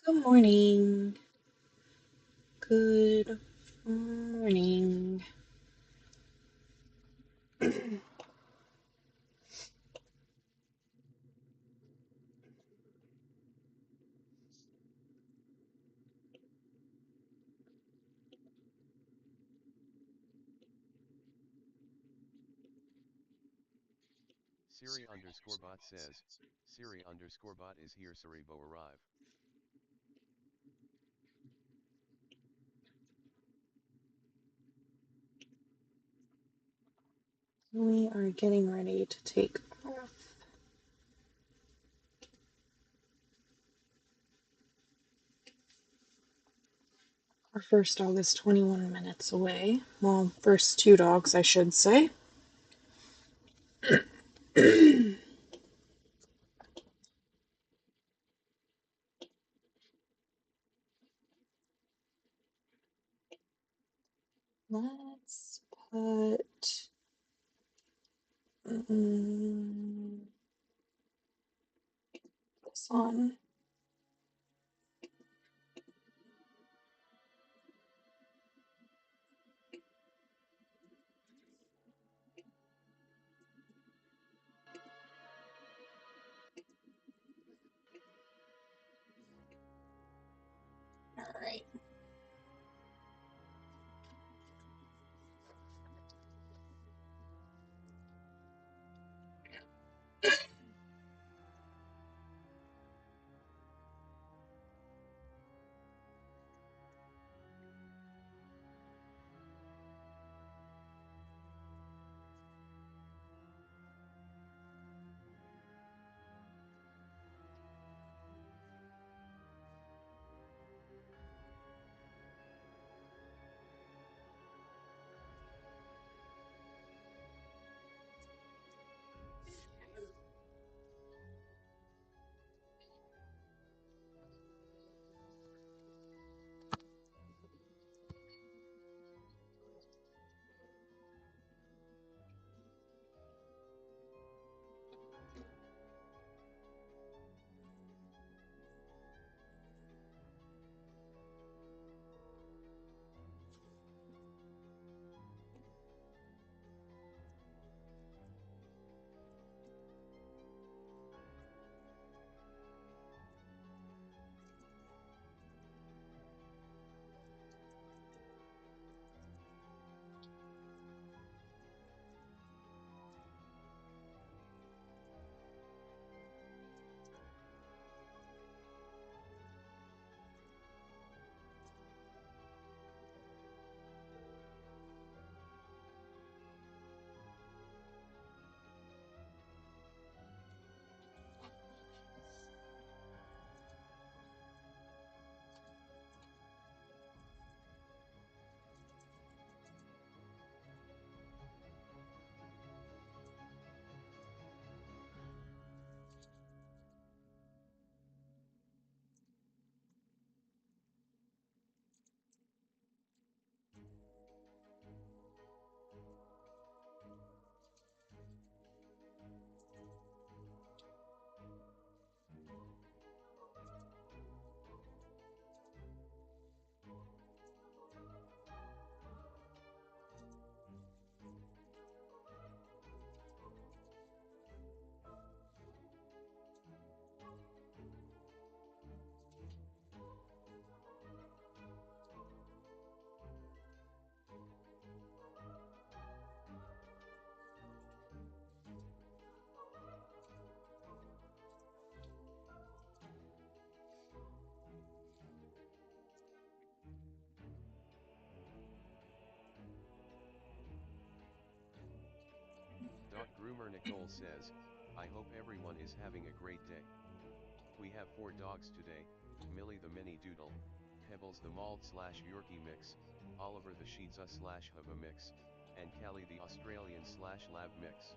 Good morning. Good morning. Siri underscore bot says, Siri underscore bot is here Saribo arrive. We are getting ready to take off. Our first dog is 21 minutes away. Well, first two dogs, I should say. Let's put this on. All right. Dog groomer Nicole says, I hope everyone is having a great day. We have 4 dogs today, Millie the mini doodle, Pebbles the mauled slash Yorkie mix, Oliver the Shiza slash Hubba mix, and Callie the Australian slash lab mix.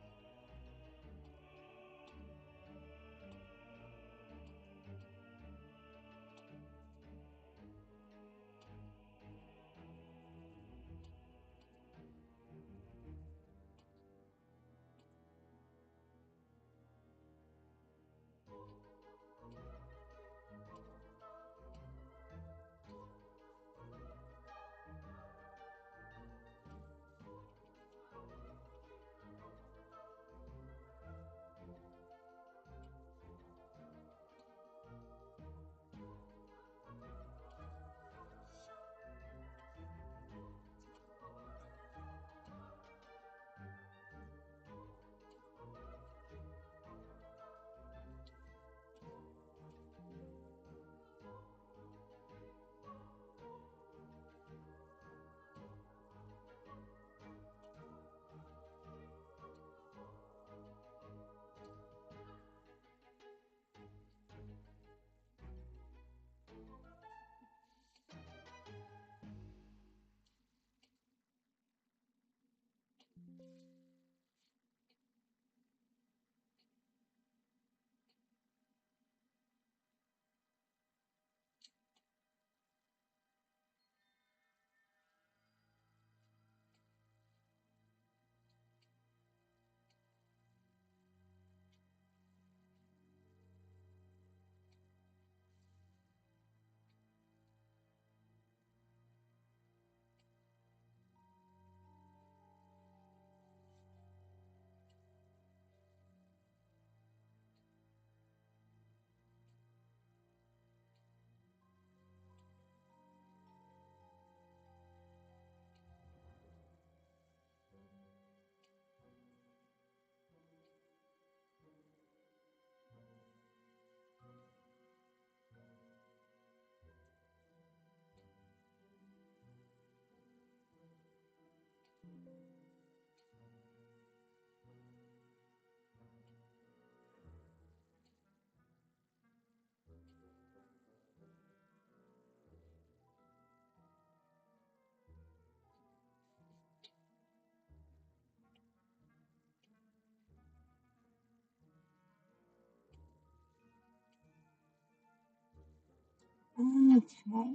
Okay,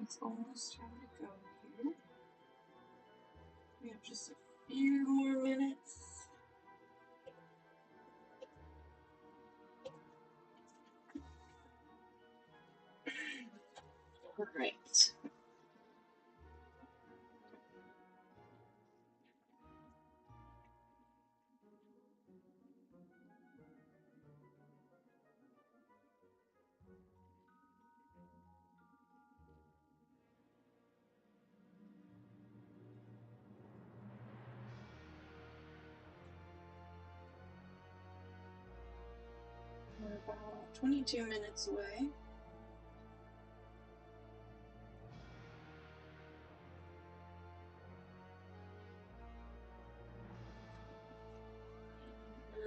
it's almost time to go here. We have just a few more minutes. All right. We're about 22 minutes away.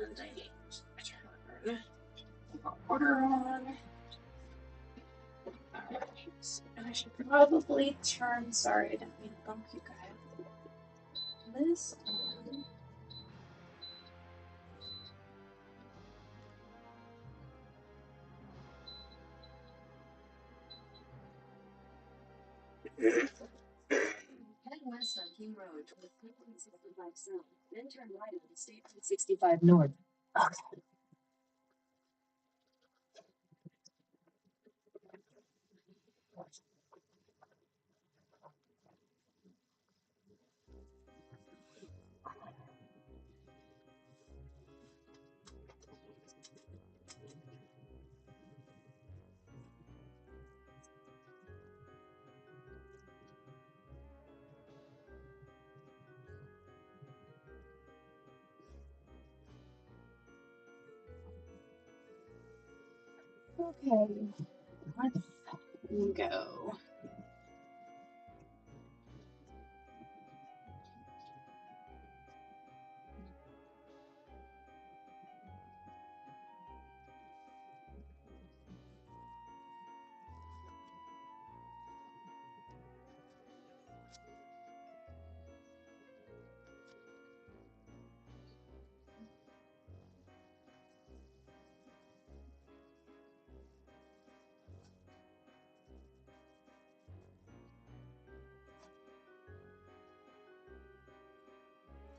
And I need to turn the water on. Alright, and I should probably turn, sorry, I didn't mean to bump you guys. This on. Head west on King Road toward 65 south, then turn right on State 65 north. Okay, let's go.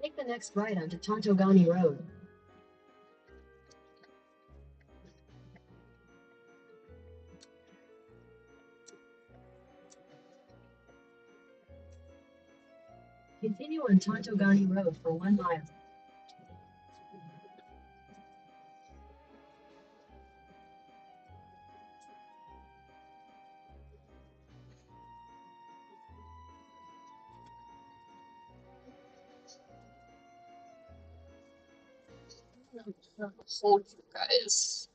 Take the next right onto Tontogani Road. Continue on Tontogani Road for 1 mile. Hold you guys.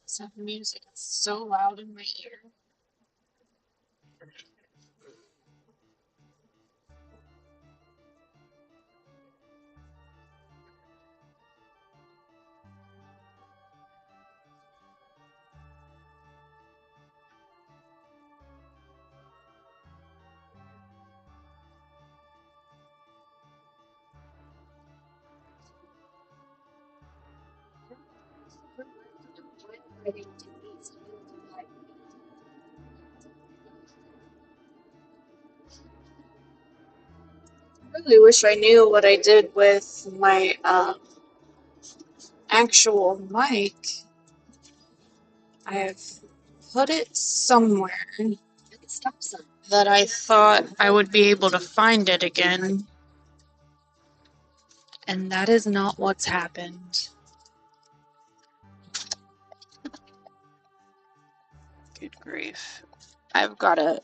This music is so loud in my ear. I really wish I knew what I did with my actual mic. I've put it somewhere Stop sign. that I thought I would be able to find it again, and that is not what's happened. Good grief. I've gotta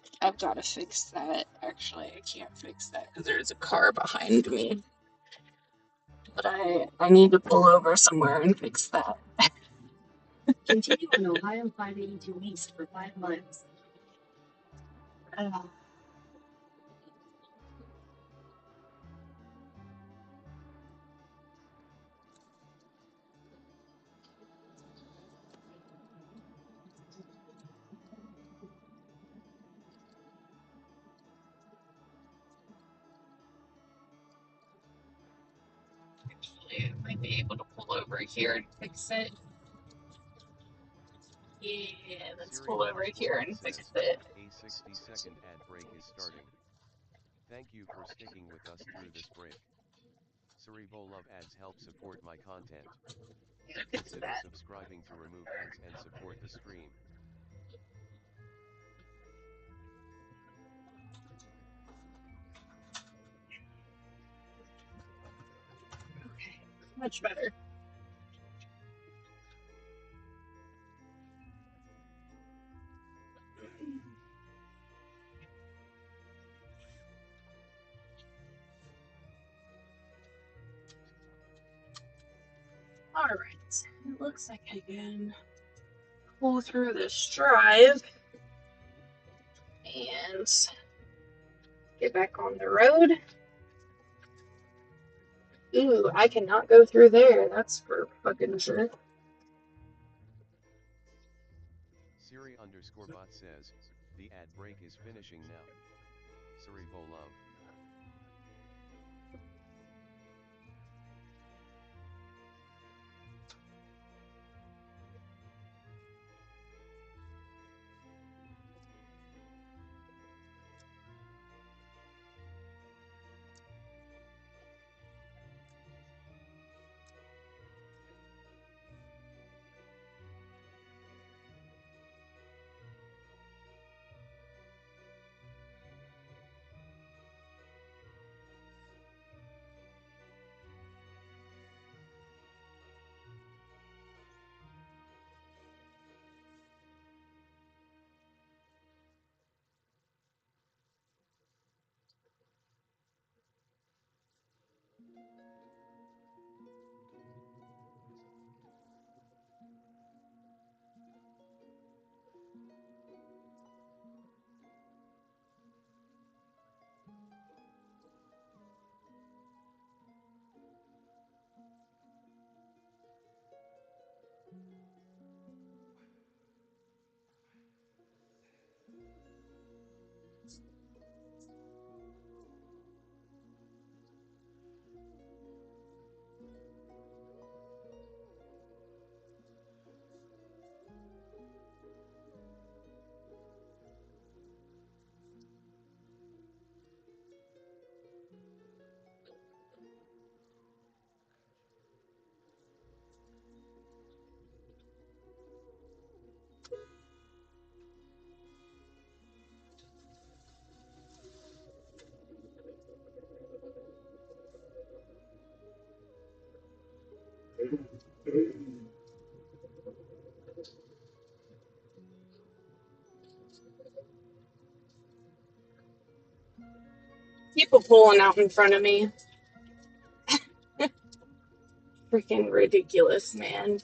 fix that. Actually, I can't fix that because there's a car behind me. But I need to pull over somewhere and fix that. Continue on Ohio 582 east for 5 miles. Uh, Actually, I might be able to pull over here and fix it. Yeah, let's Siri pull over here _bot and fix says, it. a 60-second ad break is starting. Thank you for sticking with us through this break. Cerebral Love ads help support my content. Fix Consider that. subscribing to remove ads and support the stream. Okay, much better. All right, it looks like I can pull through this drive and get back on the road. Ooh, I cannot go through there. That's for fucking sure. Siri _bot says, the ad break is finishing now. Cerebral Love. People pulling out in front of me. Freaking ridiculous, man.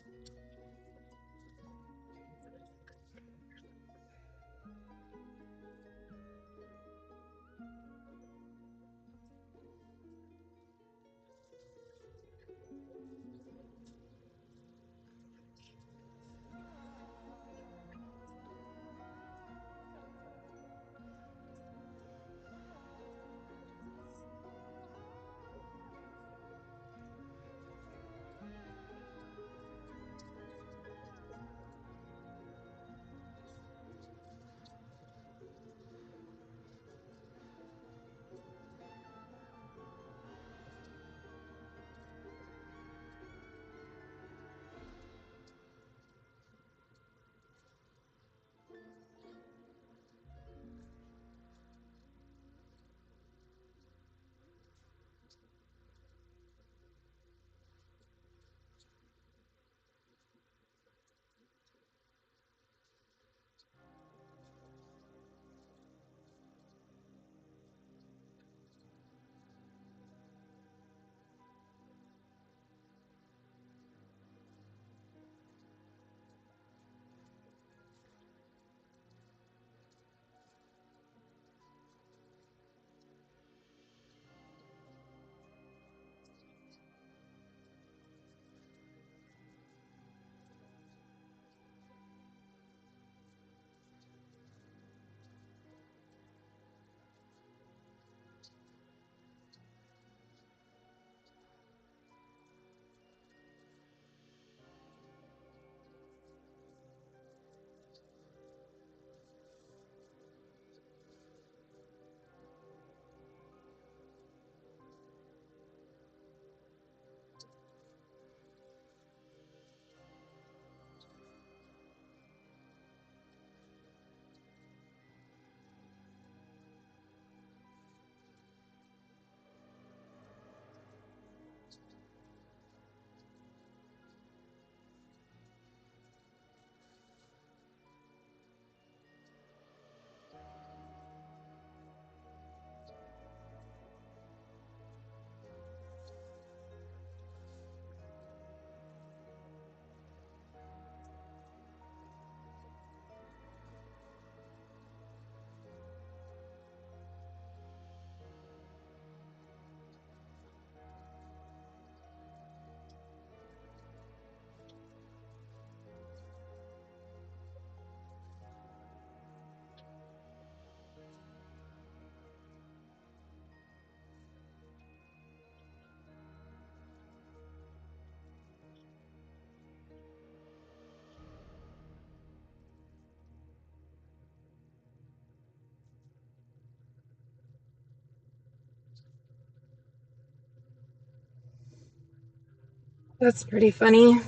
That's pretty funny.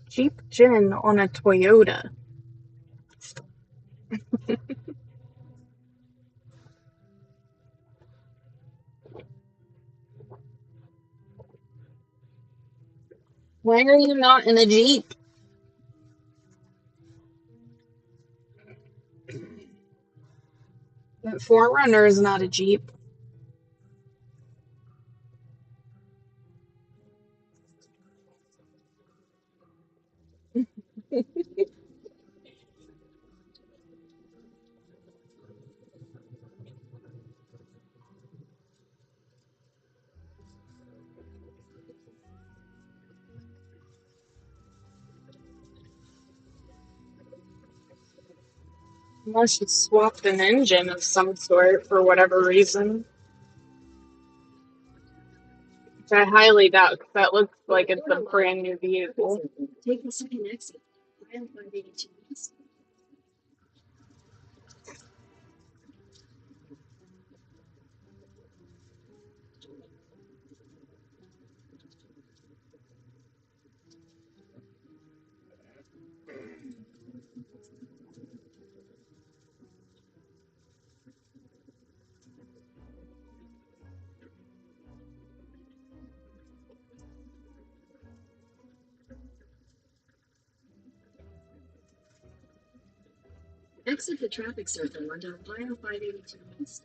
Jeep Jen on a Toyota. Why are you not in a Jeep? That Forerunner is not a Jeep. Unless you swapped an engine of some sort for whatever reason. Which I highly doubt, 'cause that looks like it's a brand new vehicle. Take the second exit. Aisle 582 east. Exit the traffic circle onto aisle 582 east.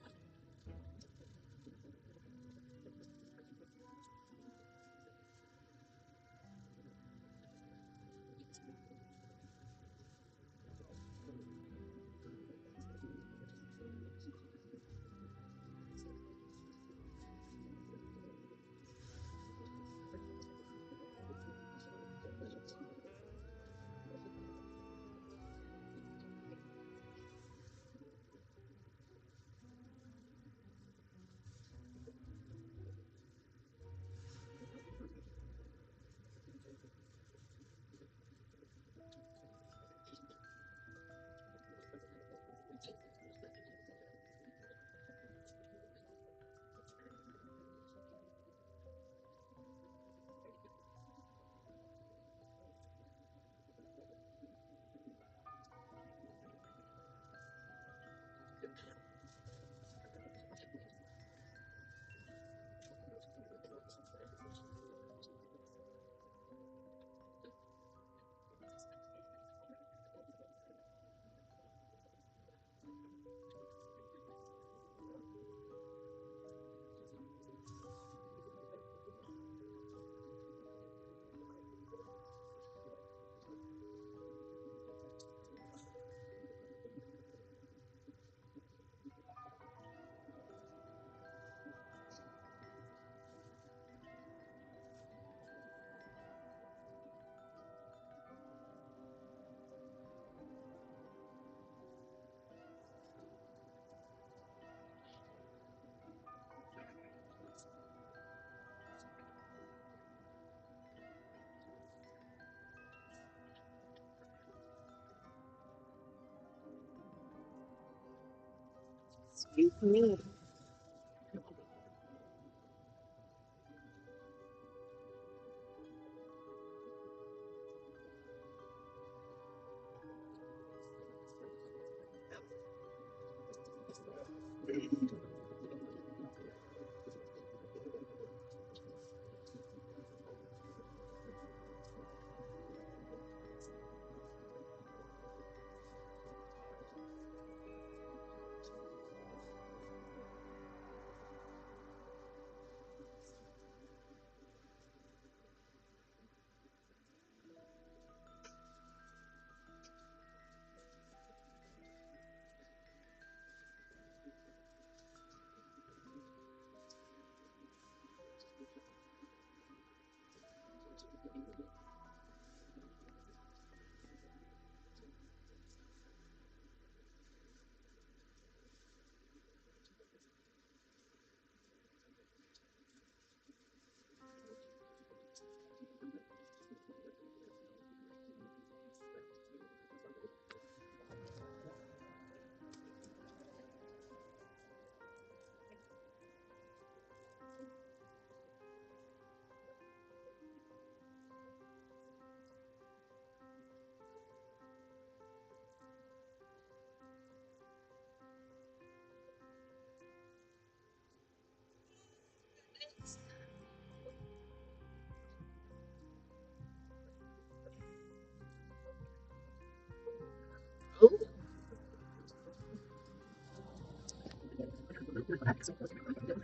Excuse me.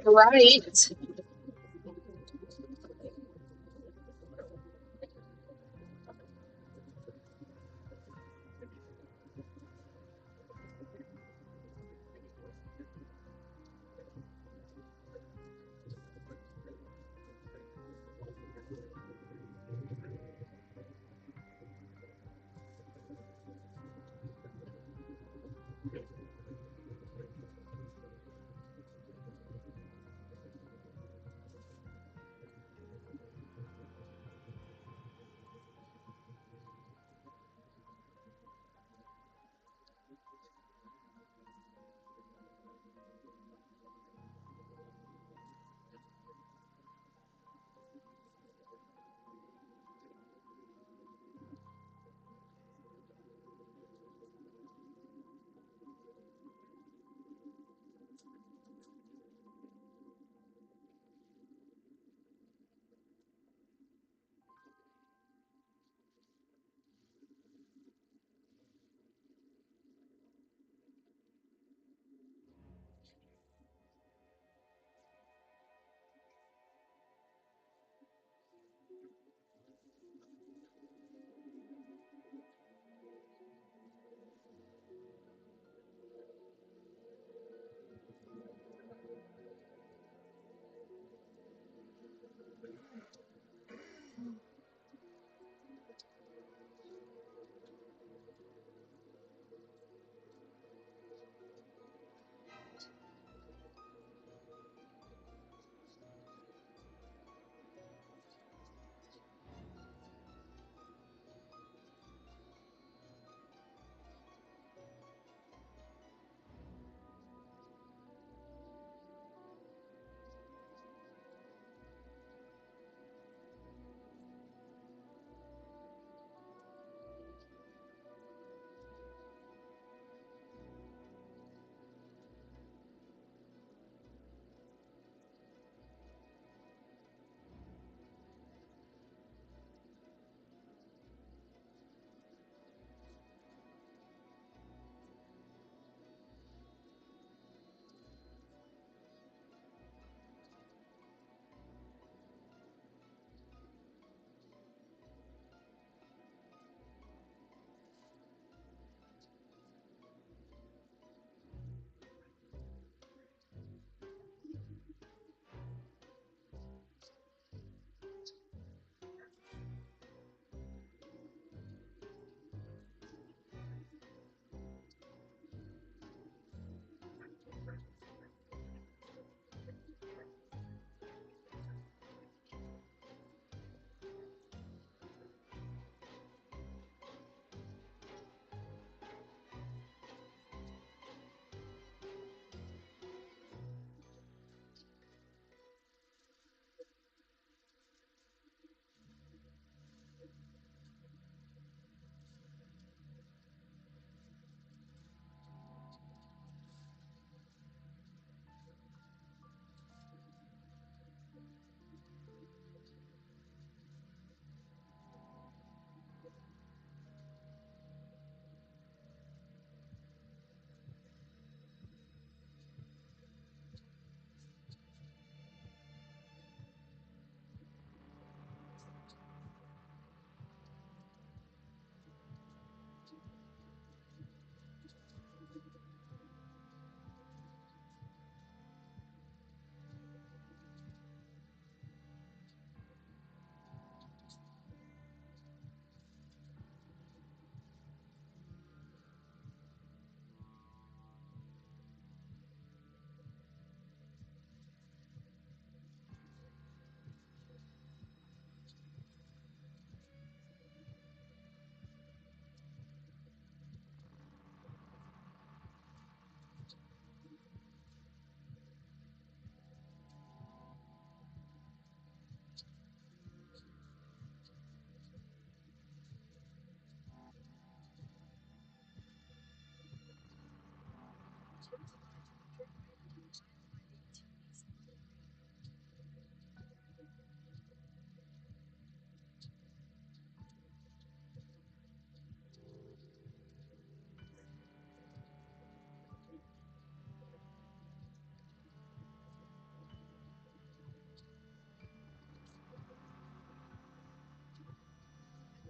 Right.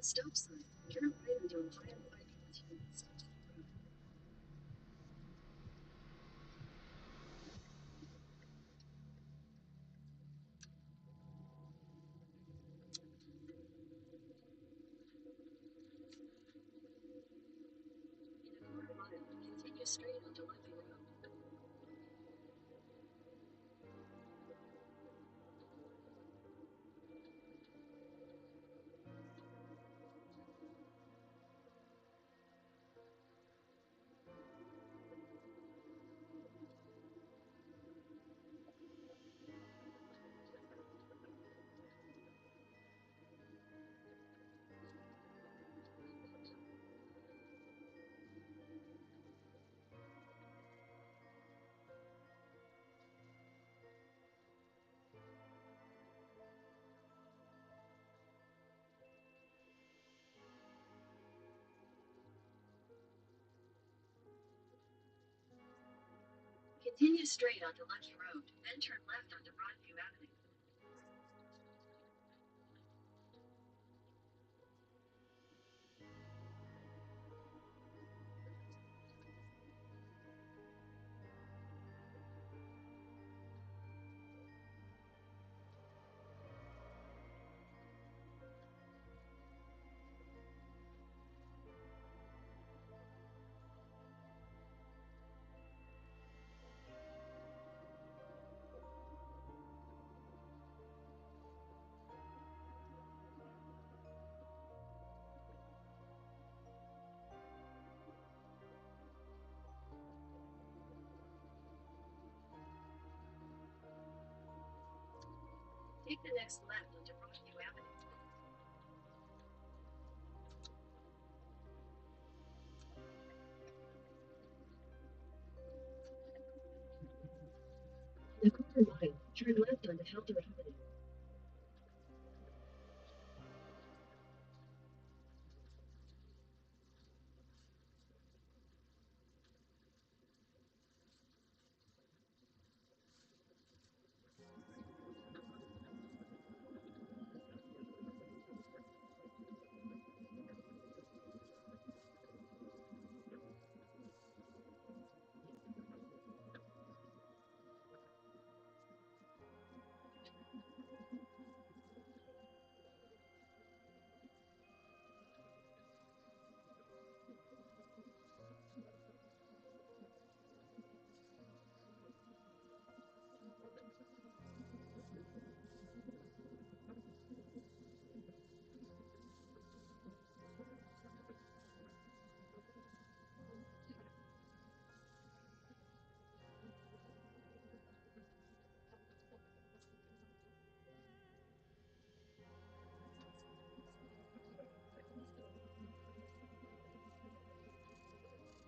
the stop sign. Turn right onto Firefly Continuance. In a quarter mile, continue straight onto Lucky Road. Continue straight onto Lucky Road, then turn left onto Broadview Avenue. Take the next left onto Broadview Avenue. In a quarter mile, turn left onto Helder Avenue.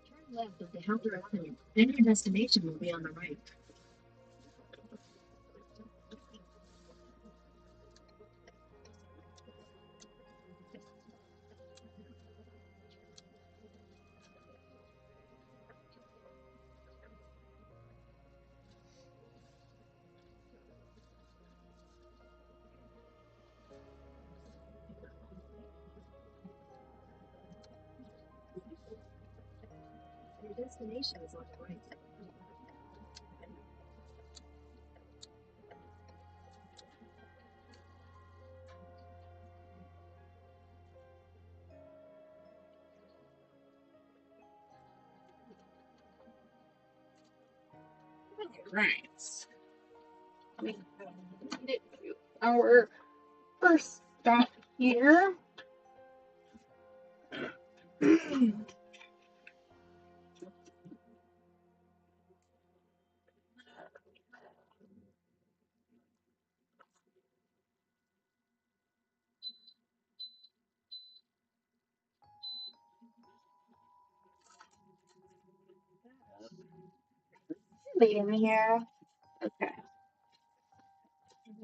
Turn left onto Helder Avenue. Then your destination will be on the right. Your destination is on the right. Right. We made it to our first stop here. Leading me here. Okay.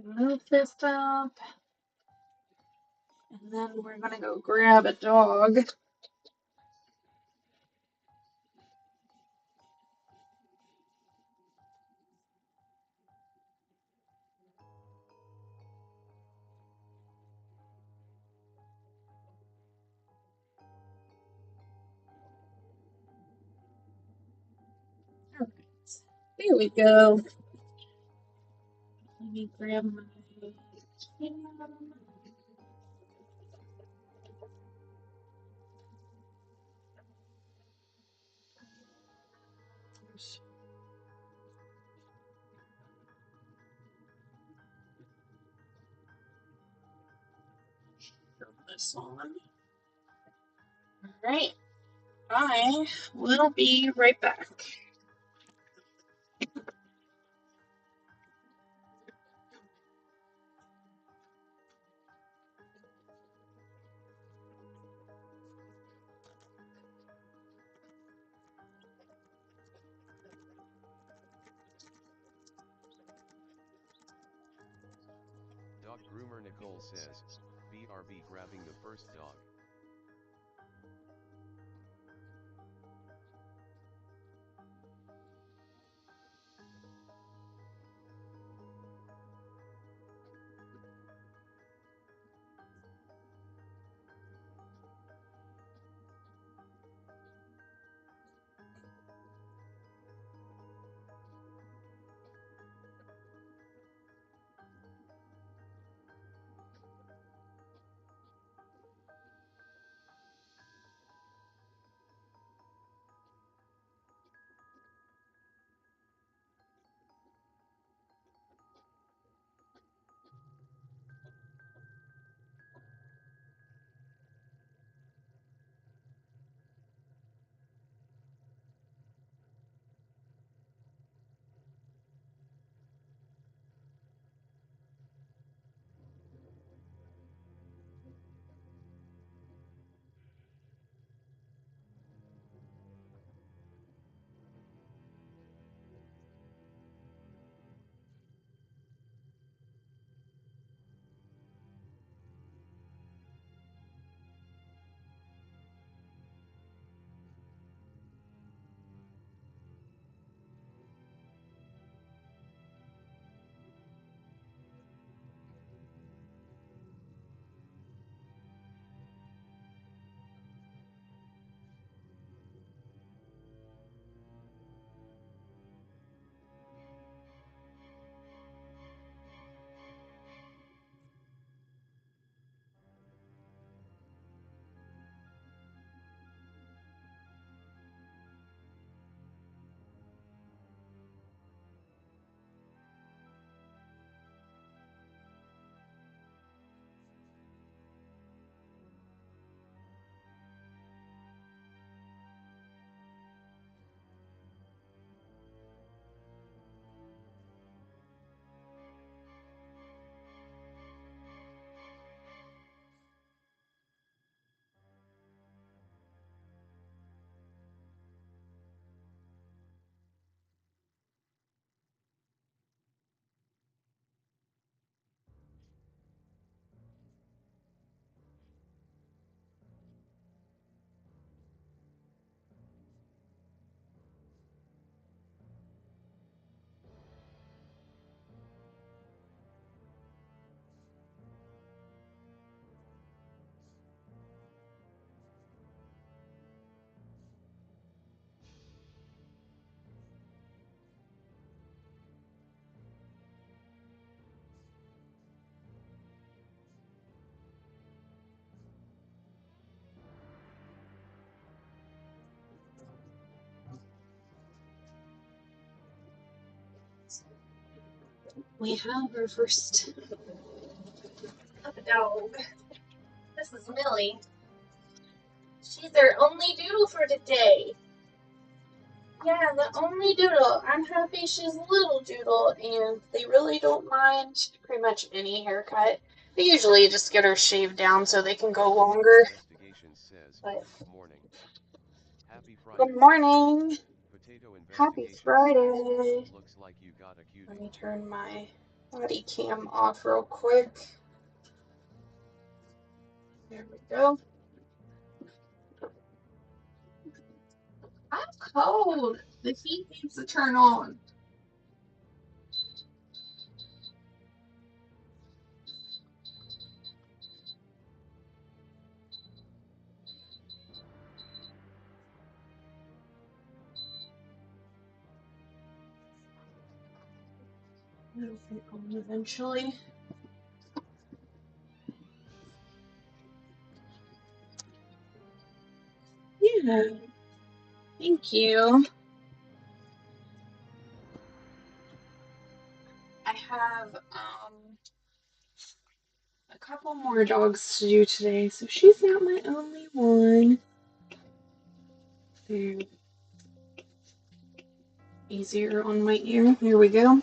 Move this up, and then we're gonna go grab a dog. There we go. Let me grab my this on. All right, I will be right back. Dog groomer Nicole says, BRB grabbing the first dog. We have our first dog. This is Millie. She's our only doodle for today. Yeah, the only doodle. I'm happy she's a little doodle, and they really don't mind pretty much any haircut. They usually just get her shaved down so they can go longer. Investigations says, But morning. Happy good Friday. morning. Potato Happy Investigations says, Friday. looks like you got a Let cutie. me turn my body cam off real quick. There we go. I'm cold. The heat needs to turn on. It'll get on eventually. Yeah, thank you. I have a couple more dogs to do today, so she's not my only one. There, easier on my ear. Here we go.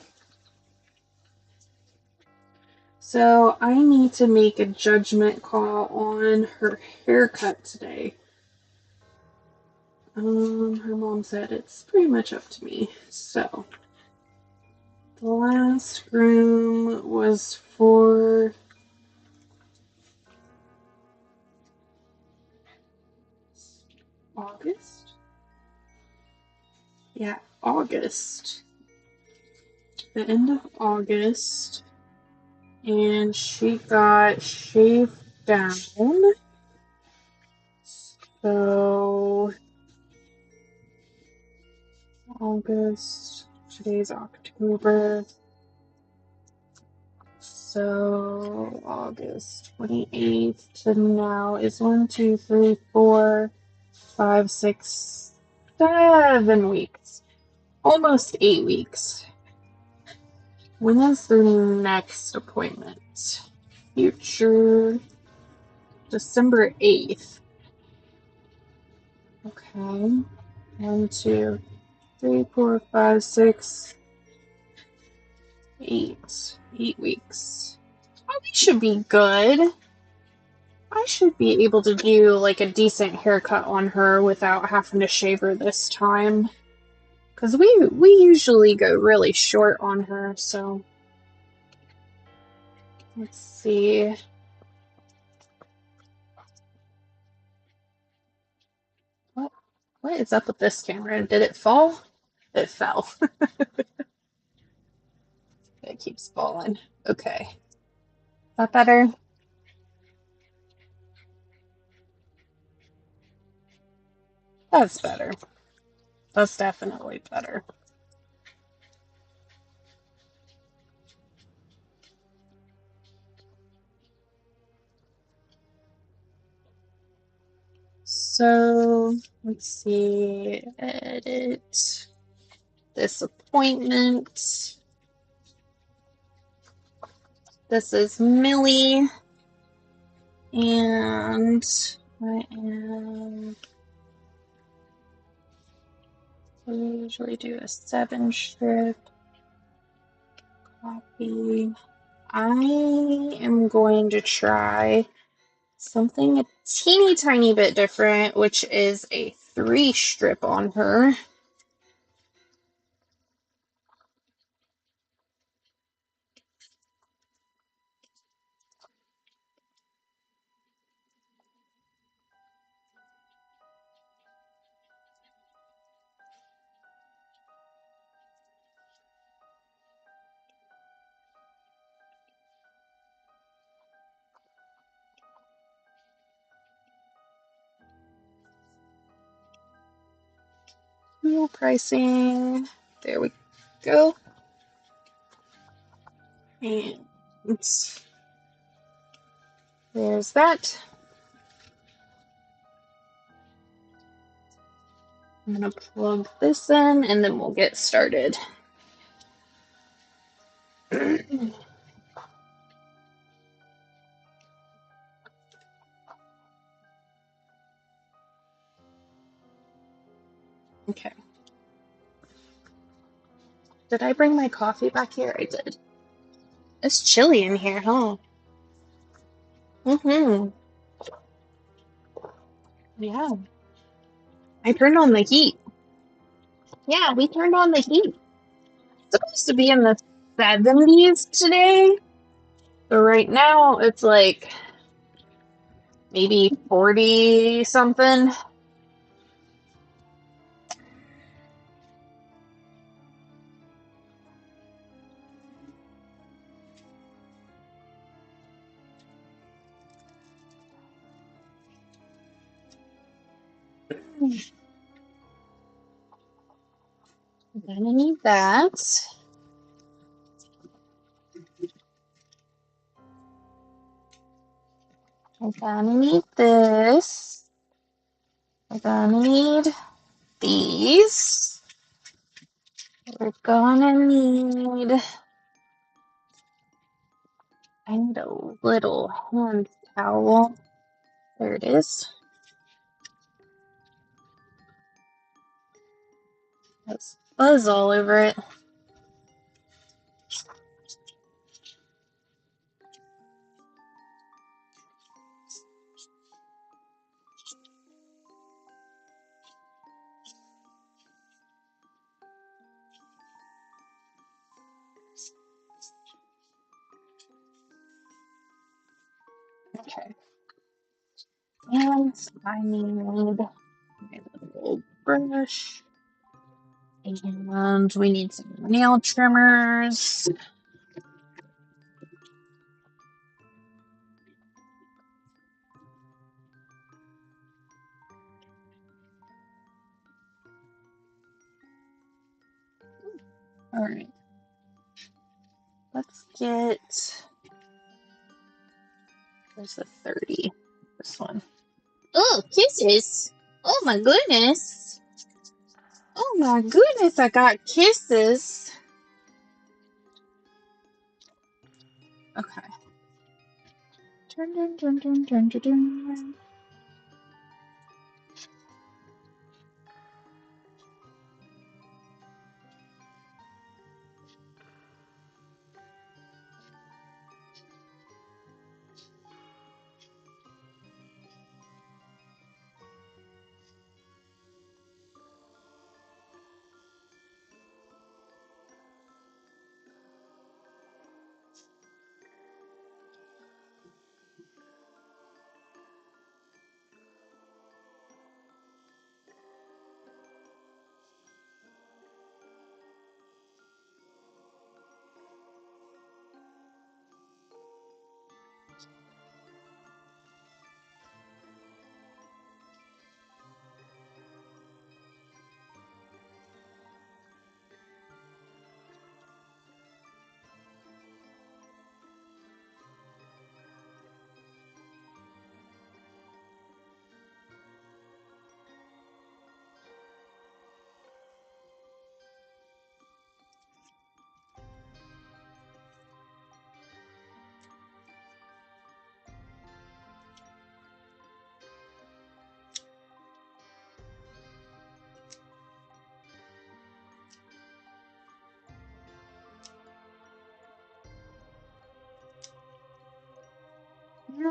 So I need to make a judgment call on her haircut today. Her mom said it's pretty much up to me. So the last groom was for August. Yeah, August. The end of August. And she got shaved down. So August, today's October. So August 28th to now is 1, 2, 3, 4, 5, 6, 7 weeks. Almost 8 weeks. When is the next appointment? Future December 8th. Okay. 1, 2, 3, 4, 5, 6, 8. 8 weeks. Oh, we should be good. I should be able to do like a decent haircut on her without having to shave her this time. Because we usually go really short on her, so let's see. What is up with this camera? Did it fall? It fell. It keeps falling. Okay. Is that better? That's better. That's definitely better. So let's see. Edit this appointment. This is Millie, and we usually do a 7 strip copy. I am going to try something a teeny tiny bit different, which is a 3 strip on her. Fuel pricing. There we go. And there's that. I'm going to plug this in and then we'll get started. Okay. Did I bring my coffee back here? I did. It's chilly in here, huh? Mm-hmm. Yeah. I turned on the heat. Yeah, we turned on the heat. It's supposed to be in the 70s today. But right now it's like maybe 40 something. Gonna need that. We're gonna need this. We're gonna need these. We're gonna need. I need a little hand towel. There it is. Has fuzz all over it. Okay. And I need my little brush. And we need some nail trimmers. All right. Let's get. Where's the 30? This one. Oh, kisses. Oh my goodness. Oh my goodness, I got kisses. Okay. Dun, dun, dun, dun, dun, dun, dun.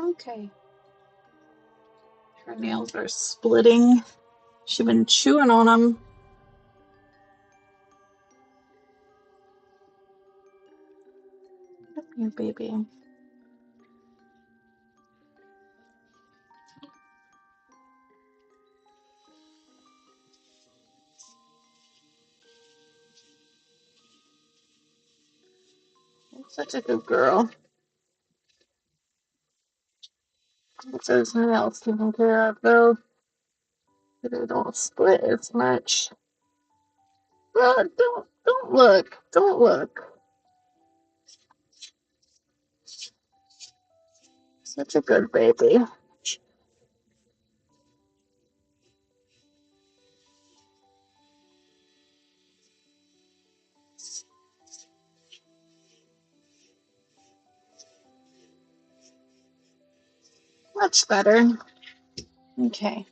Okay. Her nails are splitting. She's been chewing on them. Come here, baby. You're such a good girl. Get those nails taken care of, though. So they don't split as much. Don't look. Don't look. Such a good baby. Much better. Okay.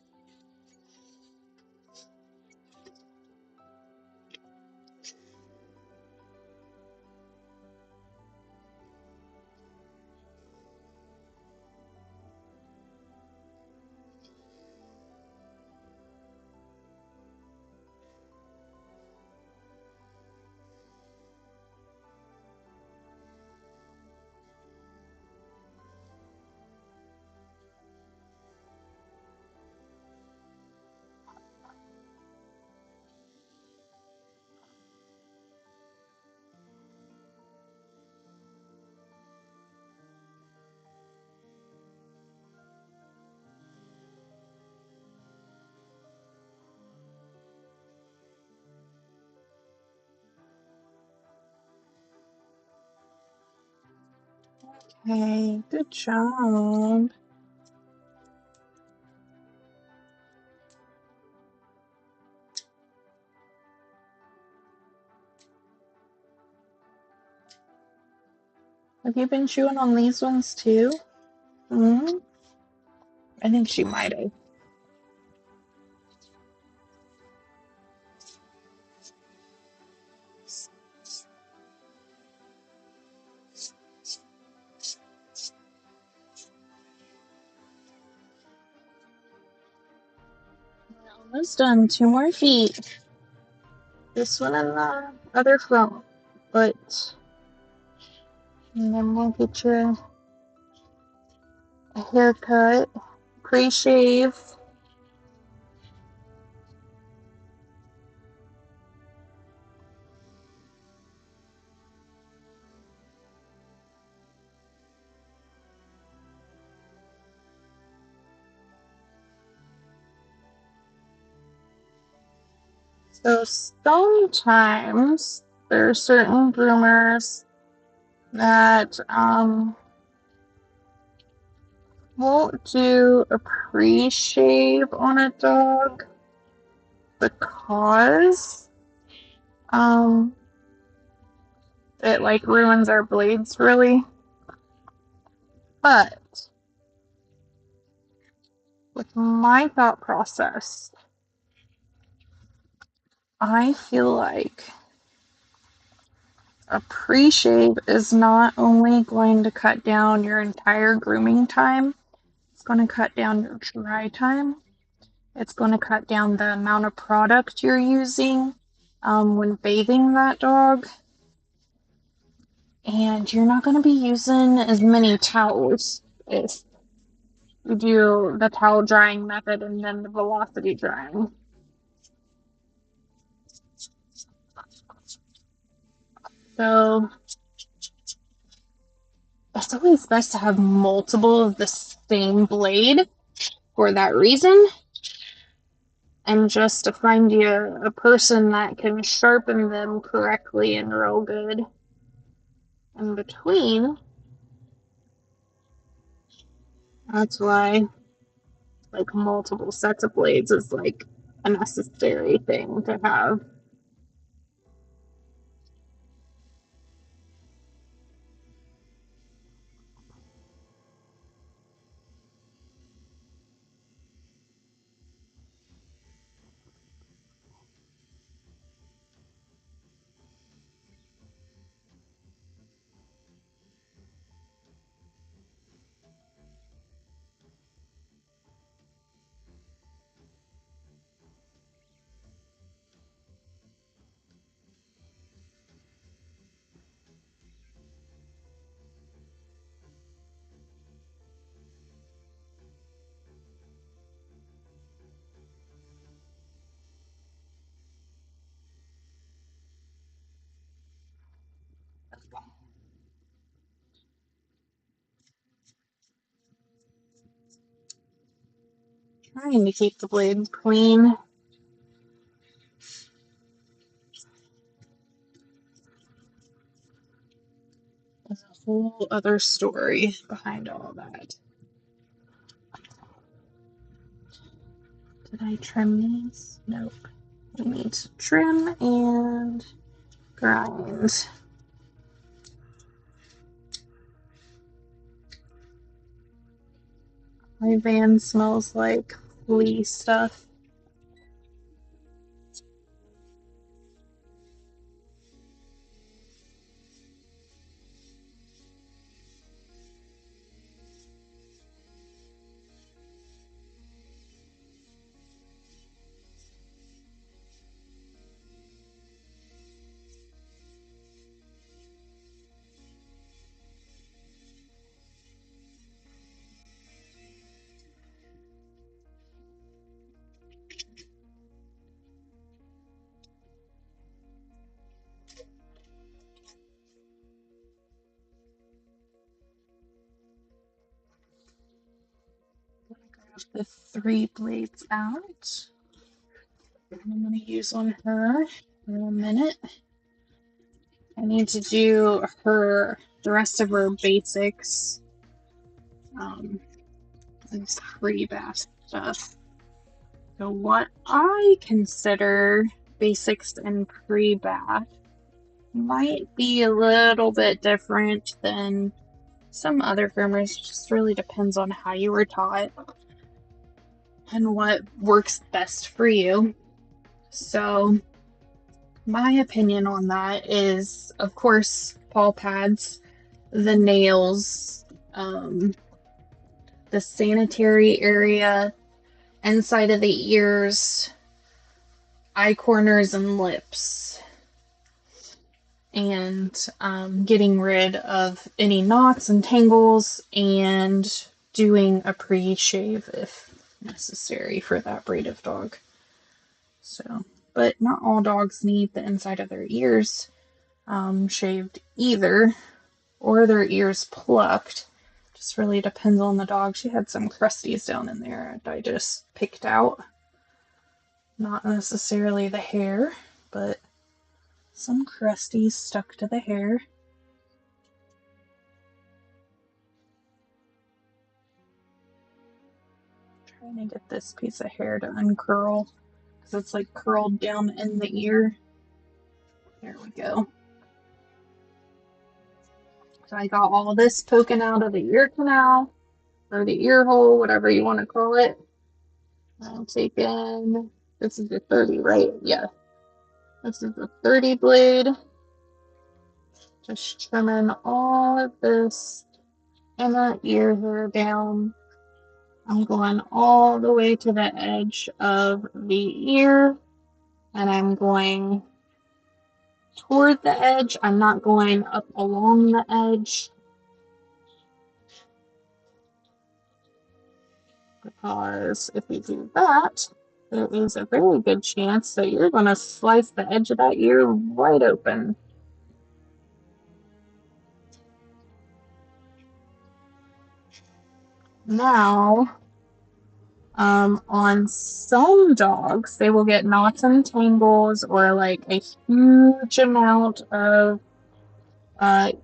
Okay. Good job. Have you been chewing on these ones too? Hmm? I think she might have. Almost done. 2 more feet. This one and the other front foot. And then we'll get you a haircut, pre-shave. So sometimes there are certain groomers that won't do a pre-shave on a dog because it like ruins our blades really. But with my thought process, I feel like a pre-shave is not only going to cut down your entire grooming time, it's going to cut down your dry time. It's going to cut down the amount of product you're using when bathing that dog. And you're not going to be using as many towels if you do the towel drying method and then the velocity drying. So it's always best to have multiple of the same blade for that reason. And just to find you a person that can sharpen them correctly and real good in between. That's why like multiple sets of blades is like a necessary thing to have. Trying to keep the blades clean. There's a whole other story behind all that. Did I trim these? Nope. We need to trim and grind. My van smells like flea stuff. Grab the 3 blades out. I'm going to use on her for a minute. I need to do the rest of her basics, and pre-bath stuff. So what I consider basics and pre-bath might be a little bit different than some other groomers. It just really depends on how you were taught and what works best for you. So, my opinion on that is, of course, paw pads, the nails, the sanitary area, inside of the ears, eye corners, and lips. And getting rid of any knots and tangles and doing a pre-shave if necessary for that breed of dog. So, but not all dogs need the inside of their ears shaved either, or their ears plucked. Just really depends on the dog. She had some crusties down in there that I just picked out. Not necessarily the hair, but some crusties stuck to the hair. Trying to get this piece of hair to uncurl because it's like curled down in the ear. There we go. So I got all this poking out of the ear canal or the ear hole, whatever you want to call it. I'm taking, this is the 30, right? Yeah. This is the 30 blade. Just trimming all of this inner ear hair down. I'm going all the way to the edge of the ear, and I'm going toward the edge. I'm not going up along the edge because if you do that, there is a very good chance that you're going to slice the edge of that ear wide open. Now, on some dogs, they will get knots and tangles or like a huge amount of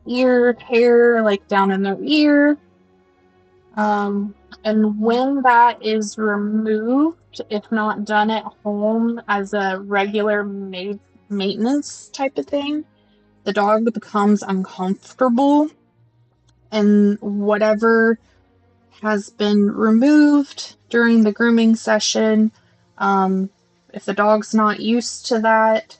ear hair, like down in their ear. And when that is removed, if not done at home as a regular maintenance type of thing, the dog becomes uncomfortable, and whatever has been removed during the grooming session, if the dog's not used to that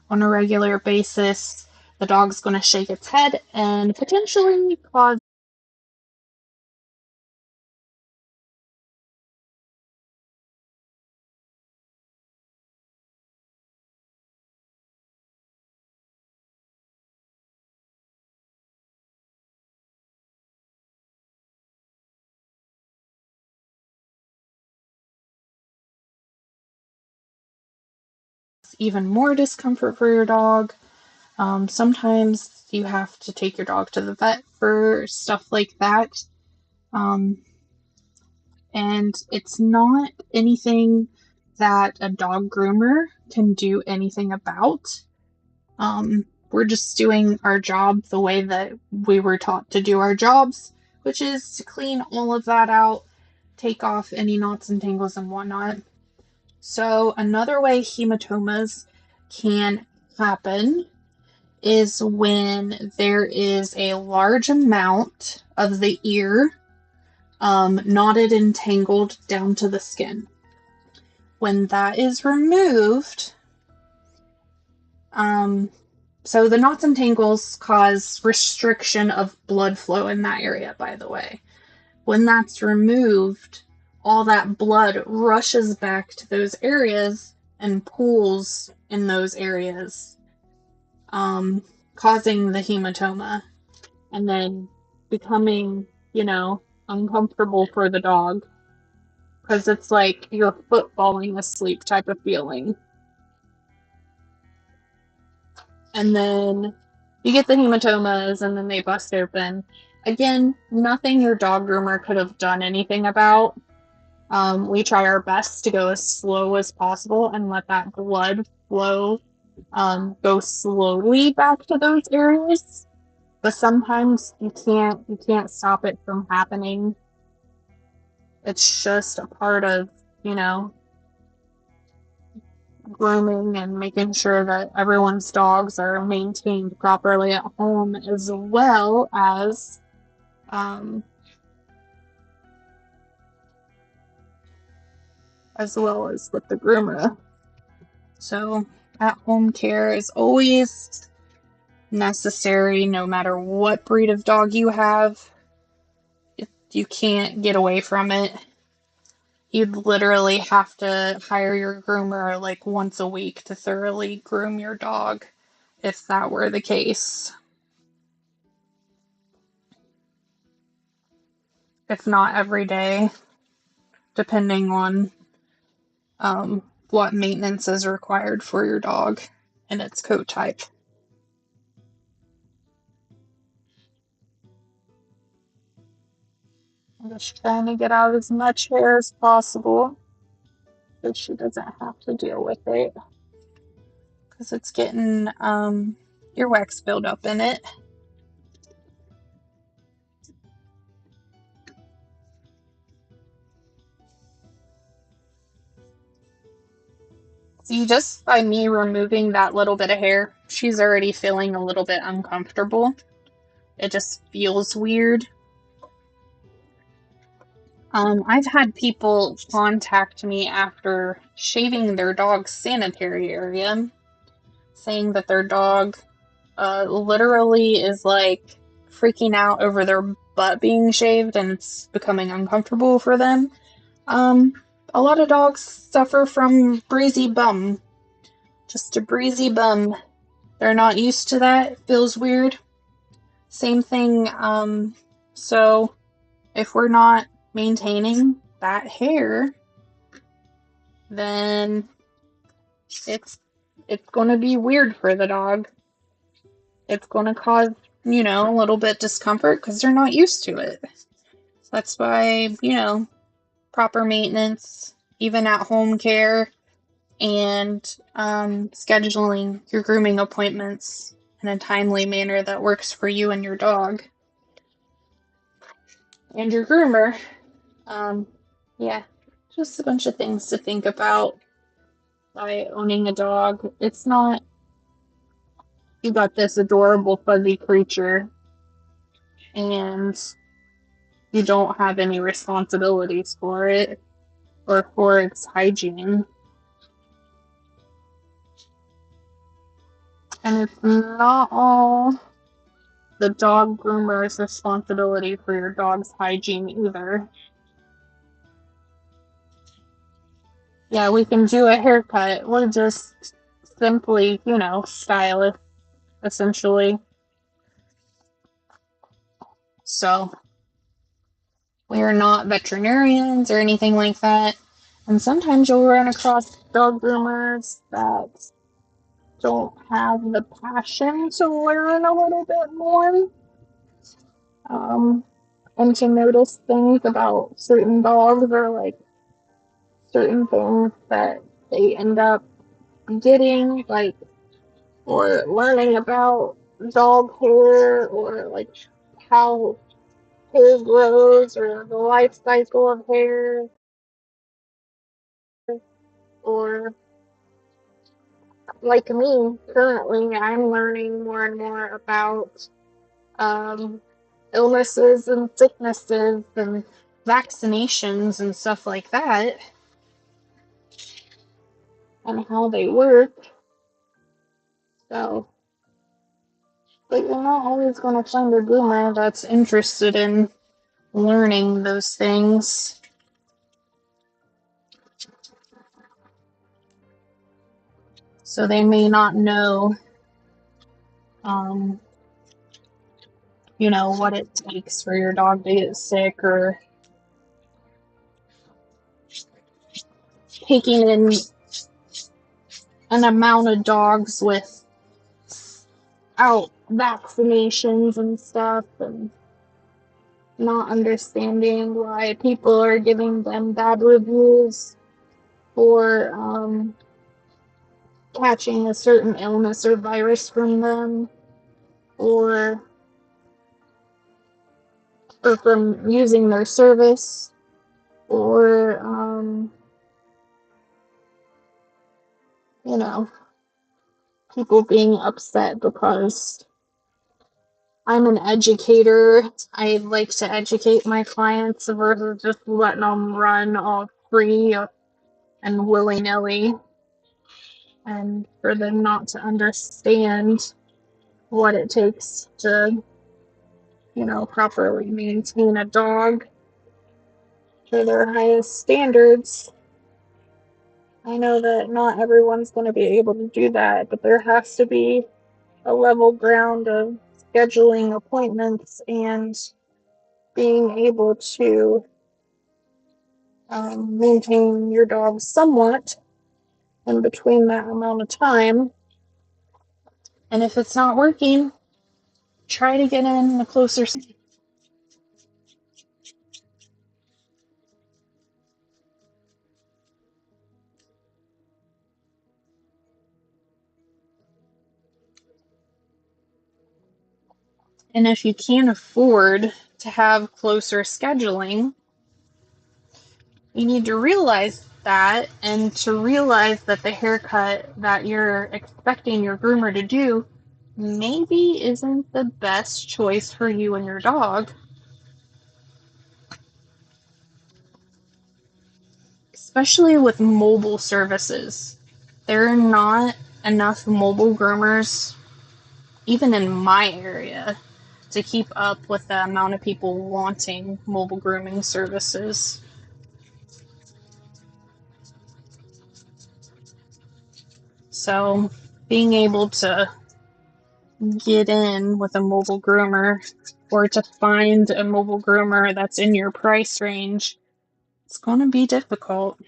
on a regular basis, the dog's going to shake its head and potentially cause even more discomfort for your dog. Sometimes you have to take your dog to the vet for stuff like that. Um, and it's not anything that a dog groomer can do anything about. We're just doing our job the way that we were taught to do our jobs, which is to clean all of that out, take off any knots and tangles and whatnot. So, another way hematomas can happen is when there is a large amount of the ear knotted and tangled down to the skin. When that is removed, so the knots and tangles cause restriction of blood flow in that area, by the way. When that's removed, all that blood rushes back to those areas and pools in those areas, causing the hematoma and then becoming, uncomfortable for the dog because it's like your foot falling asleep type of feeling. And then you get the hematomas and then they bust open. Again, nothing your dog groomer could have done anything about. We try our best to go as slow as possible and let that blood flow go slowly back to those areas. But sometimes you can't stop it from happening. It's just a part of, grooming and making sure that everyone's dogs are maintained properly at home, um, as well as with the groomer. So at-home care is always necessary, no matter what breed of dog you have. You can't get away from it. You'd literally have to hire your groomer like once a week to thoroughly groom your dog if that were the case. If not every day, depending on what maintenance is required for your dog and its coat type. I'm just trying to get out as much hair as possible so she doesn't have to deal with it because it's getting earwax buildup in it. See, just by me removing that little bit of hair, she's already feeling a little bit uncomfortable. It just feels weird. I've had people contact me after shaving their dog's sanitary area, saying that their dog literally is like freaking out over their butt being shaved and it's becoming uncomfortable for them. Um, a lot of dogs suffer from breezy bum, just a breezy bum. They're not used to that. It feels weird. Same thing. So if we're not maintaining that hair, then it's it's going to be weird for the dog. It's going to cause, a little bit discomfort because they're not used to it. That's why, proper maintenance, even at home care, and scheduling your grooming appointments in a timely manner that works for you and your dog and your groomer. Um, yeah, just a bunch of things to think about by owning a dog. It's not, you got this adorable fuzzy creature and you don't have any responsibilities for it or for its hygiene. And it's not all the dog groomer's responsibility for your dog's hygiene either. Yeah, we can do a haircut. We're just simply, stylists, essentially. So, we are not veterinarians or anything like that. And sometimes you'll run across dog groomers that don't have the passion to learn a little bit more. Um, and to notice things about certain dogs or like certain things that they end up getting, like, or learning about dog hair or like how hair grows or the life cycle of hair, or like me currently, I'm learning more and more about um, illnesses and sicknesses and vaccinations and stuff like that and how they work. So, but you're not always going to find a groomer that's interested in learning those things. So they may not know, um, what it takes for your dog to get sick or taking in an amount of dogs without vaccinations and stuff and not understanding why people are giving them bad reviews for catching a certain illness or virus from them or from using their service or you know, people being upset because I'm an educator. I like to educate my clients versus just letting them run all free and willy-nilly, and for them not to understand what it takes to, properly maintain a dog to their highest standards. I know that not everyone's going to be able to do that, but there has to be a level ground of scheduling appointments and being able to maintain your dog somewhat in between that amount of time. And if it's not working, try to get in a closer. And if you can't afford to have closer scheduling, you need to realize that, and to realize that the haircut that you're expecting your groomer to do maybe isn't the best choice for you and your dog, especially with mobile services. There are not enough mobile groomers, even in my area, to keep up with the amount of people wanting mobile grooming services. So, being able to get in with a mobile groomer, or to find a mobile groomer that's in your price range, it's going to be difficult.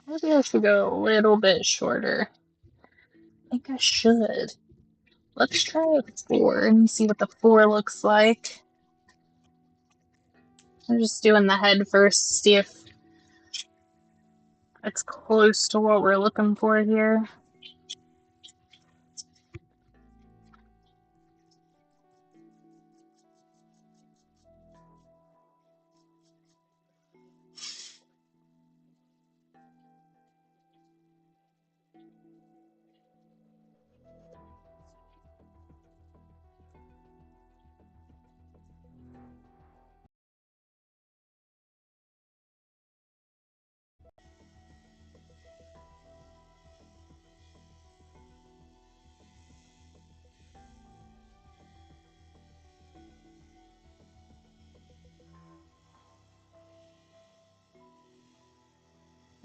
Maybe I should go a little bit shorter. I think I should. Let's try a 4 and see what the 4 looks like. I'm just doing the head first, see if it's close to what we're looking for here.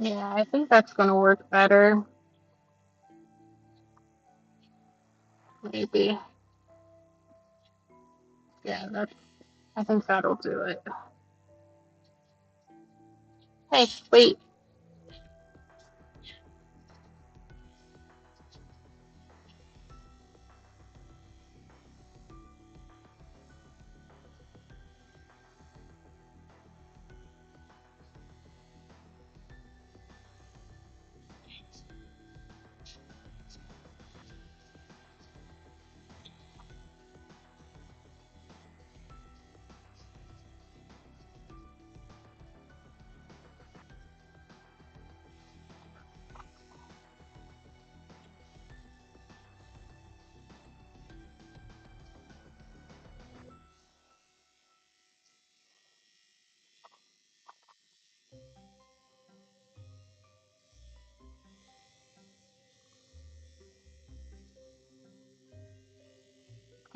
Yeah, I think that's going to work better. Maybe. Yeah, I think that'll do it. Hey, wait.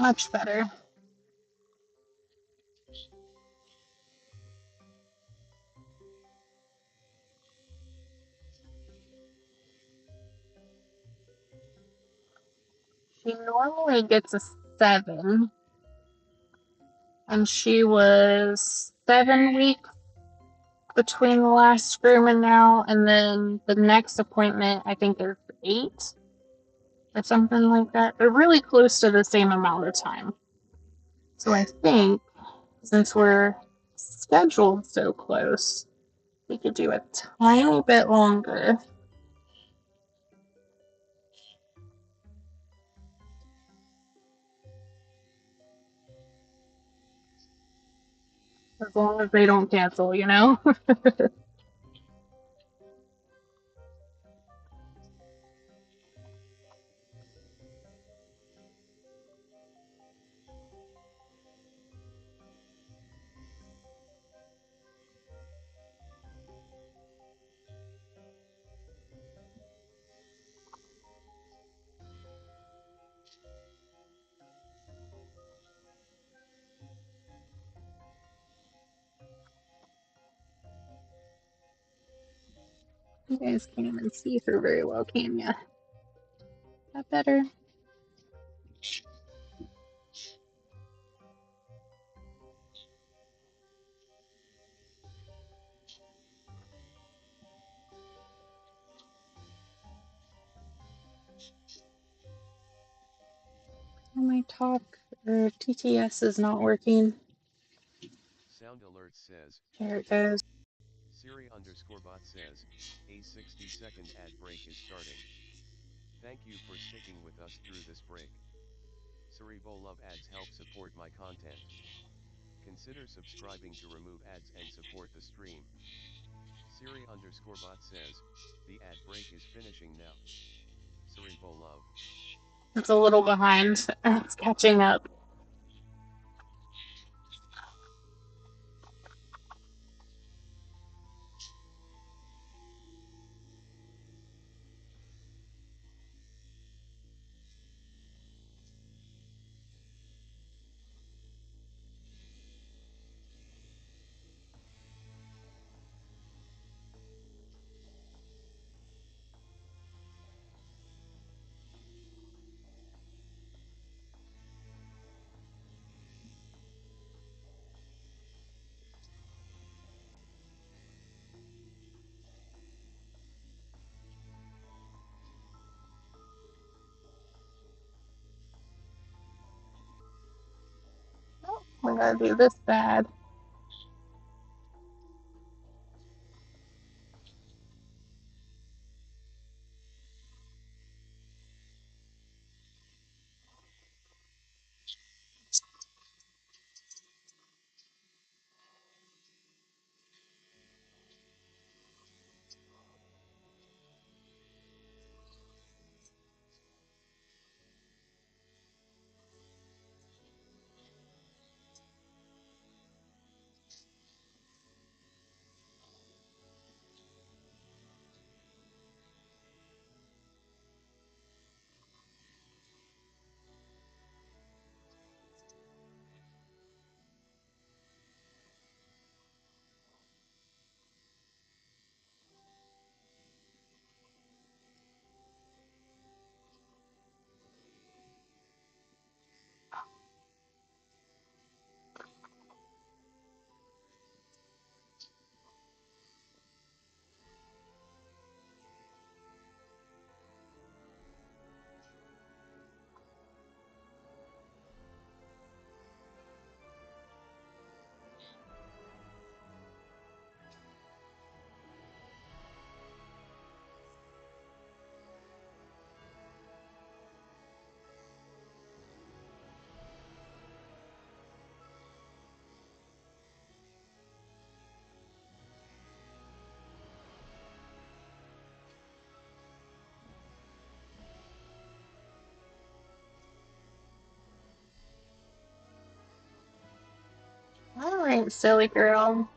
Much better. She normally gets a 7, and she was 7 weeks between the last groom and now, and then the next appointment I think is 8 or something like that. They're really close to the same amount of time. So I think since we're scheduled so close, we could do a tiny bit longer. As long as they don't cancel, you know? You guys can't even see her very well, can ya? That better? My talk or TTS is not working. Sound alert says, Here it goes. Siri_bot says, a 60-second ad break is starting. Thank you for sticking with us through this break. Cerebro Love ads help support my content. Consider subscribing to remove ads and support the stream. Siri_bot says, the ad break is finishing now. Cerebro Love. It's a little behind. It's catching up. Oh, we gotta do this bad. All right, silly girl.